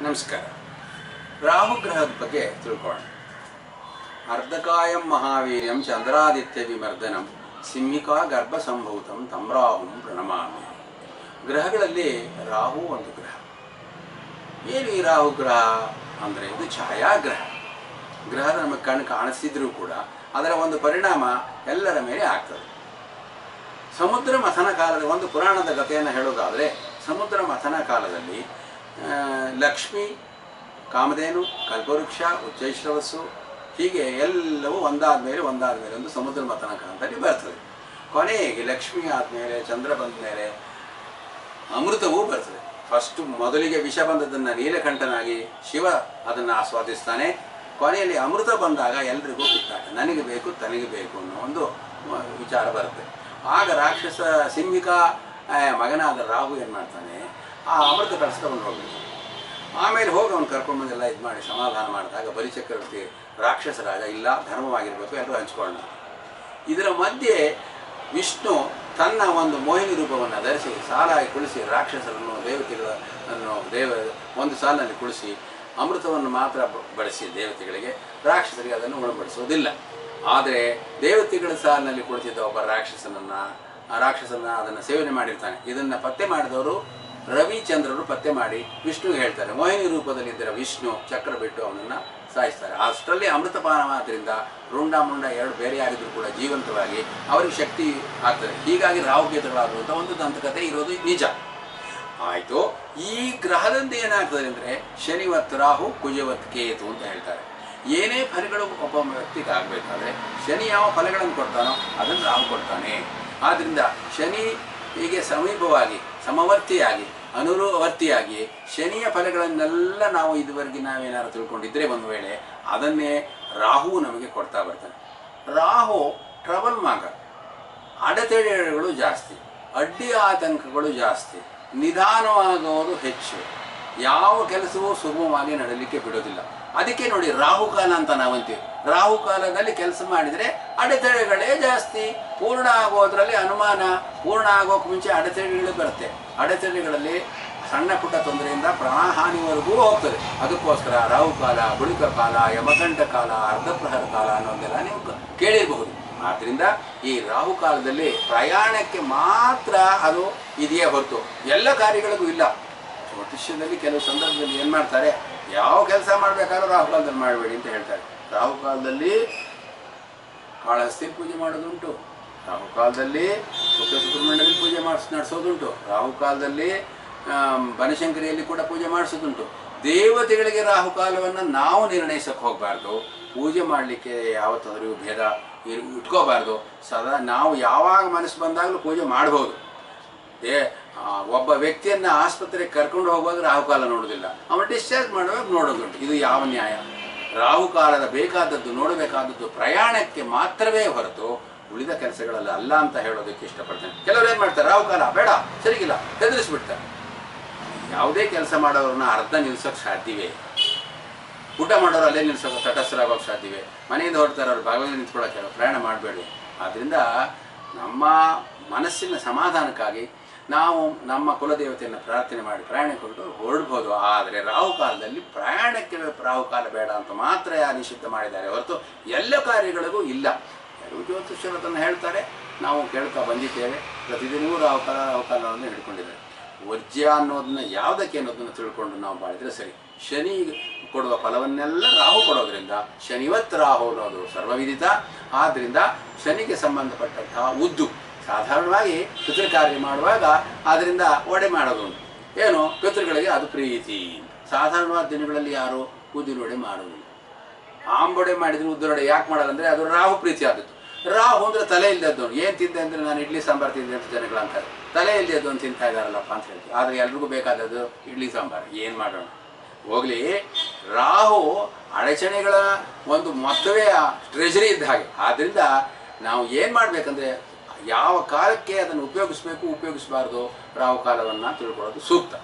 ನಮಸ್ಕಾರ. ರಾಹುಗ್ರಹದ ಬಗ್ಗೆ ತಿಳ್ಕೊಳ್ಳೋಣ. ಅರ್ಧಕಾಯಂ ಮಹಾವೀರ್ಯಂ ಚಂದ್ರಾದಿತ್ಯ ವಿಮರ್ದನಂ ಸಿಂಹಿಕಾ ಗರ್ಭ ಸಂಭೂತಂ ತಂ ರಾಹುಂ ಪ್ರಣಮಾಮಿ. ಗ್ರಹಗಳಲ್ಲಿ ರಾಹು ಒಂದು ಗ್ರಹ. ಏನು ಈ ರಾಹುಗ್ರಹ ಅಂದರೆ ಇದು ಛಾಯಾಗ್ರಹ. ಗ್ರಹದ ನಮಗೆ ಕಣ್ಣು ಕಾಣಿಸ್ತಿದ್ರೂ ಕೂಡ ಅದರ ಒಂದು ಪರಿಣಾಮ ಎಲ್ಲರ ಮೇಲೆ ಆಗ್ತದೆ. ಸಮುದ್ರ ಮಥನ ಕಾಲದ ಒಂದು ಪುರಾಣದ ಕಥೆಯನ್ನು ಹೇಳೋದಾದರೆ, ಸಮುದ್ರ ಮಥನ ಕಾಲದಲ್ಲಿ ಲಕ್ಷ್ಮಿ, ಕಾಮಧೇನು, ಕಲ್ಪವೃಕ್ಷ, ಉಚ್ಚೈಶ್ರವಸ್ಸು ಹೀಗೆ ಎಲ್ಲವೂ ಒಂದಾದ ಮೇಲೆ ಒಂದು ಸಮುದ್ರ ಮಥನ ಕಾಲದಲ್ಲಿ ಬರ್ತದೆ. ಕೊನೆಗೆ ಲಕ್ಷ್ಮಿ ಆದಮೇಲೆ ಚಂದ್ರ ಬಂದ ಮೇಲೆ ಅಮೃತವೂ ಬರ್ತದೆ. ಮೊದಲಿಗೆ ವಿಷ ಬಂದದನ್ನು ನೀಲಕಂಠನಾಗಿ ಶಿವ ಅದನ್ನು ಆಸ್ವಾದಿಸ್ತಾನೆ. ಕೊನೆಯಲ್ಲಿ ಅಮೃತ ಬಂದಾಗ ಎಲ್ರಿಗೂ ಕಿತ್ತಾಟ, ನನಗೆ ಬೇಕು ತನಗೆ ಬೇಕು ಅನ್ನೋ ಒಂದು ವಿಚಾರ ಬರುತ್ತೆ. ಆಗ ರಾಕ್ಷಸ ಸಿಂಹಿಕಾ ಮಗನಾದ ರಾಹು ಏನು ಮಾಡ್ತಾನೆ, ಆ ಅಮೃತ ಕಳಿಸ್ಕೊಂಡು ಹೋಗ್ಬೇಕು. ಆಮೇಲೆ ಹೋಗಿ ಅವನು ಕರ್ಕೊಂಬಂದೆಲ್ಲ ಇದು ಮಾಡಿ ಸಮಾಧಾನ ಮಾಡಿದಾಗ ಬಲಿಚಕ್ರವರ್ತಿ ರಾಕ್ಷಸ ರಾಜ ಇಲ್ಲ, ಧರ್ಮವಾಗಿರಬೇಕು, ಎಲ್ಲರೂ ಹಂಚ್ಕೊಳ್ಳೋಣ. ಇದರ ಮಧ್ಯೆ ವಿಷ್ಣು ತನ್ನ ಒಂದು ಮೋಹಿನಿ ರೂಪವನ್ನು ಧರಿಸಿ ಸಾಲಾಗಿ ಕುಳಿಸಿ ರಾಕ್ಷಸರನ್ನು ದೇವತೆಗಳನ್ನು ಒಂದು ಸಾಲಿನಲ್ಲಿ ಕುಳಿಸಿ ಅಮೃತವನ್ನು ಮಾತ್ರ ಬಳಸಿ ದೇವತೆಗಳಿಗೆ, ರಾಕ್ಷಸರಿಗೆ ಅದನ್ನು ಉಣಬಡಿಸೋದಿಲ್ಲ. ಆದರೆ ದೇವತೆಗಳ ಸಾಲಿನಲ್ಲಿ ಕುಳಿತಿದ್ದ ಒಬ್ಬ ರಾಕ್ಷಸನ ಅದನ್ನು ಸೇವನೆ ಮಾಡಿರ್ತಾನೆ. ಇದನ್ನು ಪತ್ತೆ ಮಾಡಿದವರು ರವಿಚಂದ್ರರು ಪತ್ತೆ ಮಾಡಿ ವಿಷ್ಣುಗೆ ಹೇಳ್ತಾರೆ. ಮೋಹಿನಿ ರೂಪದಲ್ಲಿದ್ದರೆ ವಿಷ್ಣು ಚಕ್ರ ಬಿಟ್ಟು ಅವನನ್ನು ಸಾಯಿಸ್ತಾರೆ. ಅಷ್ಟರಲ್ಲಿ ಅಮೃತಪಾನವಾದ್ದರಿಂದ ರುಂಡ ಮುಂಡ ಎರಡು ಬೇರೆಯಾಗಿದ್ದರೂ ಕೂಡ ಜೀವಂತವಾಗಿ ಅವರಿಗೆ ಶಕ್ತಿ ಆಗ್ತದೆ. ಹೀಗಾಗಿ ರಾಹುಕೇತುಗಳಾಗುವಂಥ ಒಂದು ದಂತಕತೆ ಇರೋದು ನಿಜ. ಆಯಿತು. ಈ ಗ್ರಹದಿಂದ ಏನಾಗ್ತದೆ ಅಂದರೆ ಶನಿವತ್ ರಾಹು ಕುಜವತ್ ಕೇತು ಅಂತ ಹೇಳ್ತಾರೆ. ಏನೇ ಫಲಗಳು ಒಬ್ಬ ವ್ಯಕ್ತಿಗೆ ಆಗಬೇಕಾದ್ರೆ ಶನಿ ಯಾವ ಫಲಗಳನ್ನು ಕೊಡ್ತಾನೋ ಅದನ್ನು ರಾಹು ಕೊಡ್ತಾನೆ. ಆದ್ದರಿಂದ ಶನಿ ಹೀಗೆ ಸಮೀಪವಾಗಿ ಸಮವರ್ತಿಯಾಗಿ ಅನುವರ್ತಿಯಾಗಿ ಶನಿಯ ಫಲಗಳನ್ನೆಲ್ಲ ನಾವು ಇದುವರೆಗೆ ನಾವೇನಾದ್ರು ತಿಳ್ಕೊಂಡಿದ್ದರೆ ಒಂದು ವೇಳೆ ಅದನ್ನೇ ರಾಹು ನಮಗೆ ಕೊಡ್ತಾ ಬರ್ತಾನೆ. ರಾಹು ಟ್ರಬಲ್ ಮಾಗ, ಅಡೆತಡೆಗಳು ಜಾಸ್ತಿ, ಅಡ್ಡಿ ಆತಂಕಗಳು ಜಾಸ್ತಿ, ನಿಧಾನವಾಗೋದು ಹೆಚ್ಚು, ಯಾವ ಕೆಲಸವೂ ಸುಗಮವಾಗಿ ನಡಲಿಕ್ಕೆ ಬಿಡೋದಿಲ್ಲ. ಅದಕ್ಕೆ ನೋಡಿ ರಾಹುಕಾಲ ಅಂತ ನಾವಂತೀವಿ. ರಾಹುಕಾಲದಲ್ಲಿ ಕೆಲಸ ಮಾಡಿದರೆ ಅಡೆತಡೆಗಳೇ ಜಾಸ್ತಿ. ಪೂರ್ಣ ಆಗೋದ್ರಲ್ಲಿ ಅನುಮಾನ, ಪೂರ್ಣ ಆಗೋಕೆ ಮುಂಚೆ ಅಡೆತಡೆಗಳು ಬರುತ್ತೆ. ಅಡೆತಡೆಗಳಲ್ಲಿ ಸಣ್ಣ ಪುಟ್ಟ ತೊಂದರೆಯಿಂದ ಪ್ರಾಣಹಾನಿವರೆಗೂ ಹೋಗ್ತದೆ. ಅದಕ್ಕೋಸ್ಕರ ರಾಹುಕಾಲ, ಬುಳಿಕ ಕಾಲ, ಯಮಗಂಡ ಕಾಲ, ಅರ್ಧಪ್ರಹರ ಕಾಲ ಅನ್ನೋದೆಲ್ಲ ನೀವು ಕೇಳಿರಬಹುದು. ಆದ್ದರಿಂದ ಈ ರಾಹುಕಾಲದಲ್ಲಿ ಪ್ರಯಾಣಕ್ಕೆ ಮಾತ್ರ ಅದು ಇದೆಯೇ ಹೊರತು ಎಲ್ಲ ಕಾರ್ಯಗಳಿಗೂ ಇಲ್ಲ. ಜ್ಯೋತಿಷ್ಯದಲ್ಲಿ ಕೆಲವು ಸಂದರ್ಭದಲ್ಲಿ ಏನು ಮಾಡ್ತಾರೆ, ಯಾವ ಕೆಲಸ ಮಾಡಬೇಕಾದ್ರೂ ರಾಹುಕಾಲದಲ್ಲಿ ಮಾಡಬೇಡಿ ಅಂತ ಹೇಳ್ತಾರೆ. ರಾಹುಕಾಲದಲ್ಲಿ ಕಾಳಹಸ್ತಿ ಪೂಜೆ ಮಾಡೋದುಂಟು, ರಾಹುಕಾಲದಲ್ಲಿ ಸುಬ್ರಹ್ಮಣ್ಯದಲ್ಲಿ ಪೂಜೆ ನಡೆಸೋದುಂಟು, ರಾಹುಕಾಲದಲ್ಲಿ ಬನಶಂಕರಿಯಲ್ಲಿ ಕೂಡ ಪೂಜೆ ಮಾಡಿಸೋದುಂಟು. ದೇವತೆಗಳಿಗೆ ರಾಹುಕಾಲವನ್ನು ನಾವು ನಿರ್ಣಯಿಸಕ್ಕೆ ಹೋಗಬಾರ್ದು. ಪೂಜೆ ಮಾಡಲಿಕ್ಕೆ ಯಾವ ತೊಂದರೆಯೂ ಭೇದ ಇಟ್ಕೋಬಾರ್ದು. ಸದಾ ನಾವು ಯಾವಾಗ ಮನಸ್ಸು ಬಂದಾಗಲೂ ಪೂಜೆ ಮಾಡ್ಬೋದು. ಒಬ್ಬ ವ್ಯಕ್ತಿಯನ್ನು ಆಸ್ಪತ್ರೆಗೆ ಕರ್ಕೊಂಡು ಹೋಗುವಾಗ ರಾಹುಕಾಲ ನೋಡೋದಿಲ್ಲ, ಅವನು ಡಿಸ್ಚಾರ್ಜ್ ಮಾಡುವಾಗ ನೋಡೋದುಂಟು. ಇದು ಯಾವ ನ್ಯಾಯ? ರಾಹುಕಾಲದ ಬೇಕಾದದ್ದು ನೋಡಬೇಕಾದದ್ದು ಪ್ರಯಾಣಕ್ಕೆ ಮಾತ್ರವೇ ಹೊರತು ಉಳಿದ ಕೆಲಸಗಳಲ್ಲಿ ಅಲ್ಲ ಅಂತ ಹೇಳೋದಕ್ಕೆ ಇಷ್ಟಪಡ್ತೇನೆ. ಕೆಲವರು ಏನು ಮಾಡ್ತಾರೆ, ರಾಹುಕಾಲ ಬೇಡ ಸರಿಗಿಲ್ಲ ಹೆದರಿಸ್ಬಿಡ್ತಾರೆ. ಯಾವುದೇ ಕೆಲಸ ಮಾಡೋರನ್ನ ಅರ್ಧ ನಿಲ್ಸೋಕ್ಕೆ ಸಾಧ್ಯವೇ? ಊಟ ಮಾಡೋರು ಅಲ್ಲೇ ನಿಲ್ಸೋಕೆ ತಟಸ್ಥರಾಗೋಕ್ಕೆ ಸಾಧ್ಯವೇ? ಮನೆಯಿಂದ ಹೊರಡ್ತಾರೆ, ಅವ್ರು ಬಾಗಿಲಲ್ಲಿ ನಿಂತ್ಕೊಳ್ಳೋಕೆ ಪ್ರಯಾಣ ಮಾಡಬೇಡಿ. ಆದ್ದರಿಂದ ನಮ್ಮ ಮನಸ್ಸಿನ ಸಮಾಧಾನಕ್ಕಾಗಿ ನಾವು ನಮ್ಮ ಕುಲದೇವತೆಯನ್ನು ಪ್ರಾರ್ಥನೆ ಮಾಡಿ ಪ್ರಯಾಣಕ್ಕೆ ಹೊರಡ್ಬೋದು. ಆದರೆ ರಾಹುಕಾಲದಲ್ಲಿ ಪ್ರಯಾಣಕ್ಕೆ ರಾಹುಕಾಲ ಬೇಡ ಅಂತ ಮಾತ್ರ ನಿಷಿದ್ಧ ಮಾಡಿದ್ದಾರೆ ಹೊರತು ಎಲ್ಲ ಕಾರ್ಯಗಳಿಗೂ ಇಲ್ಲ. ಕೆಲವು ಜ್ಯೋತಿಷ್ಯರು ಅದನ್ನು ಹೇಳ್ತಾರೆ, ನಾವು ಕೇಳ್ತಾ ಬಂದಿದ್ದೇವೆ. ಪ್ರತಿದಿನವೂ ರಾಹುಕಾಲವನ್ನು ಹಿಡ್ಕೊಂಡಿದ್ದಾರೆ. ವರ್ಜ್ಯ ಅನ್ನೋದನ್ನ ಯಾವುದಕ್ಕೆ ಅನ್ನೋದನ್ನು ತಿಳ್ಕೊಂಡು ನಾವು ಮಾಡಿದರೆ ಸರಿ. ಶನಿ ಕೊಡುವ ಫಲವನ್ನೆಲ್ಲ ರಾಹು ಕೊಡೋದ್ರಿಂದ ಶನಿವತ್ ರಾಹು ಅನ್ನೋದು ಸರ್ವವಿದಿತ. ಆದ್ದರಿಂದ ಶನಿಗೆ ಸಂಬಂಧಪಟ್ಟಂತಹ ಉದ್ದು ಸಾಧಾರಣವಾಗಿ ಪಿತೃ ಕಾರ್ಯ ಮಾಡುವಾಗ ಅದರಿಂದ ಒಡೆ ಮಾಡೋದು ಏನು, ಪಿತೃಗಳಿಗೆ ಅದು ಪ್ರೀತಿ. ಸಾಧಾರಣವಾದ ದಿನಗಳಲ್ಲಿ ಯಾರು ಉದ್ದಿನೊಡೆ ಮಾಡೋದಿಲ್ಲ. ಆಂಬೊಡೆ ಮಾಡಿದ್ರೆ ಉದ್ದಿನೊಡೆ ಯಾಕೆ ಮಾಡಲ್ಲ ಅಂದರೆ ಅದು ರಾಹು ಪ್ರೀತಿ ಆದದ್ದು. ರಾಹು ಅಂದರೆ ತಲೆ ಇಲ್ಲದದ್ದು. ಏನು ತಿಂದೆ ಅಂದರೆ ನಾನು ಇಡ್ಲಿ ಸಾಂಬಾರು ತಿಂದೆ ಅಂತ ಜನಗಳು ಅಂತಾರೆ. ತಲೆ ಇಲ್ಲದದ್ದು ಅಂತ ತಿಂತಾ ಇದ್ದಾರಲ್ಲಪ್ಪ ಅಂತ ಹೇಳ್ತೀವಿ. ಆದರೆ ಎಲ್ರಿಗೂ ಬೇಕಾದದ್ದು ಇಡ್ಲಿ ಸಾಂಬಾರು. ಏನು ಮಾಡೋಣ ಹೋಗಲಿ. ರಾಹು ಅಡಚಣೆಗಳ ಒಂದು ಮೊತ್ತವೇ ಟ್ರೆಜರಿ ಇದ್ದ ಹಾಗೆ. ಆದ್ದರಿಂದ ನಾವು ಏನು ಮಾಡಬೇಕಂದ್ರೆ ಯಾವ ಕಾಲಕ್ಕೆ ಅದನ್ನು ಉಪಯೋಗಿಸಬೇಕು ಉಪಯೋಗಿಸಬಾರ್ದು ರಾಹುಕಾಲವನ್ನು ತಿಳ್ಕೊಳ್ಳೋದು ಸೂಕ್ತ.